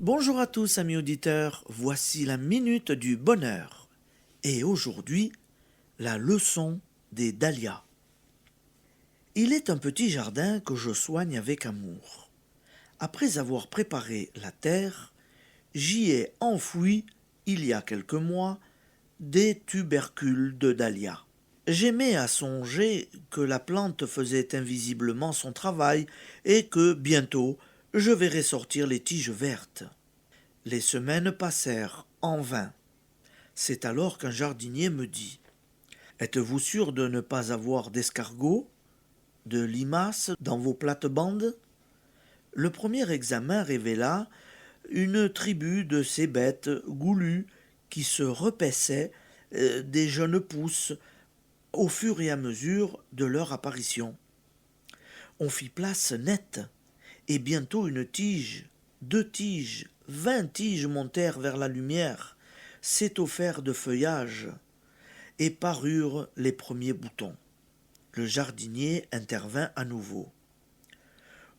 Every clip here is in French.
Bonjour à tous amis auditeurs, voici la minute du bonheur. Et aujourd'hui, la leçon des dahlias. Il est un petit jardin que je soigne avec amour. Après avoir préparé la terre, j'y ai enfoui, il y a quelques mois, des tubercules de dahlia. J'aimais à songer que la plante faisait invisiblement son travail et que, bientôt, je verrais sortir les tiges vertes. Les semaines passèrent en vain. C'est alors qu'un jardinier me dit: Êtes-vous sûr de ne pas avoir d'escargots, de limaces dans vos plates-bandes? Le premier examen révéla une tribu de ces bêtes goulues qui se repaissaient des jeunes pousses au fur et à mesure de leur apparition. On fit place nette, et bientôt une tige, 2 tiges, 20 tiges montèrent vers la lumière, s'étoffèrent de feuillage, et parurent les premiers boutons. Le jardinier intervint à nouveau.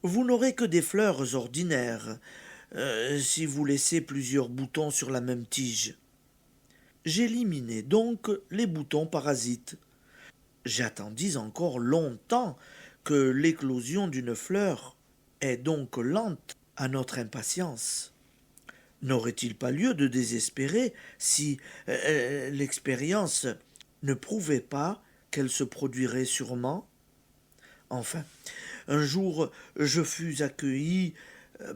Vous n'aurez que des fleurs ordinaires, si vous laissez plusieurs boutons sur la même tige. J'éliminai donc les boutons parasites. J'attendis encore longtemps que l'éclosion d'une fleur est donc lente à notre impatience. N'aurait-il pas lieu de désespérer si l'expérience ne prouvait pas qu'elle se produirait sûrement? Enfin, un jour, je fus accueilli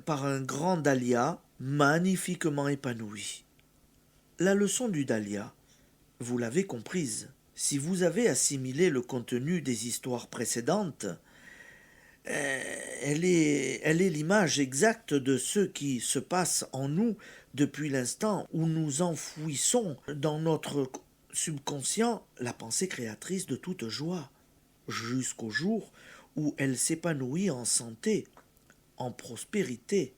par un grand dahlia magnifiquement épanoui. La leçon du dahlia, vous l'avez comprise. Si vous avez assimilé le contenu des histoires précédentes, elle est l'image exacte de ce qui se passe en nous depuis l'instant où nous enfouissons dans notre subconscient la pensée créatrice de toute joie, jusqu'au jour où elle s'épanouit en santé, en prospérité,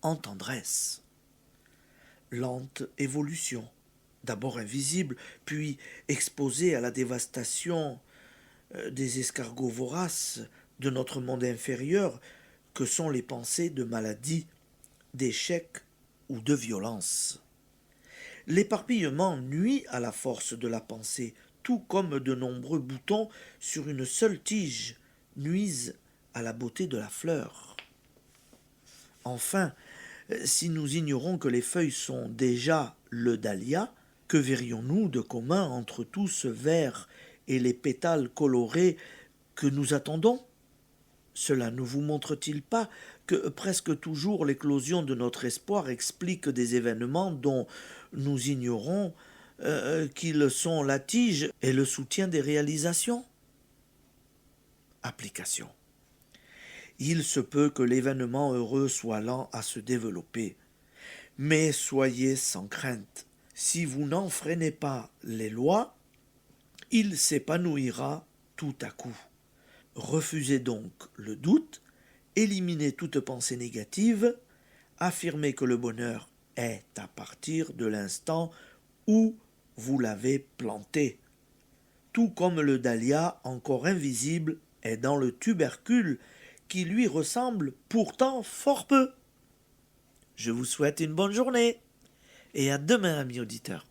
en tendresse. Lente évolution, d'abord invisible, puis exposée à la dévastation des escargots voraces de notre monde inférieur, que sont les pensées de maladie, d'échec ou de violence. L'éparpillement nuit à la force de la pensée, tout comme de nombreux boutons sur une seule tige nuisent à la beauté de la fleur. Enfin, si nous ignorons que les feuilles sont déjà le dahlia, que verrions-nous de commun entre tout ce vert et les pétales colorés que nous attendons? Cela ne vous montre-t-il pas que presque toujours l'éclosion de notre espoir explique des événements dont nous ignorons qu'ils sont la tige et le soutien des réalisations? Application. Il se peut que l'événement heureux soit lent à se développer, mais soyez sans crainte. Si vous n'en freinez pas les lois, il s'épanouira tout à coup. Refusez donc le doute, éliminez toute pensée négative, affirmez que le bonheur est à partir de l'instant où vous l'avez planté. Tout comme le dahlia, encore invisible, est dans le tubercule qui lui ressemble pourtant fort peu. Je vous souhaite une bonne journée et à demain, amis auditeurs.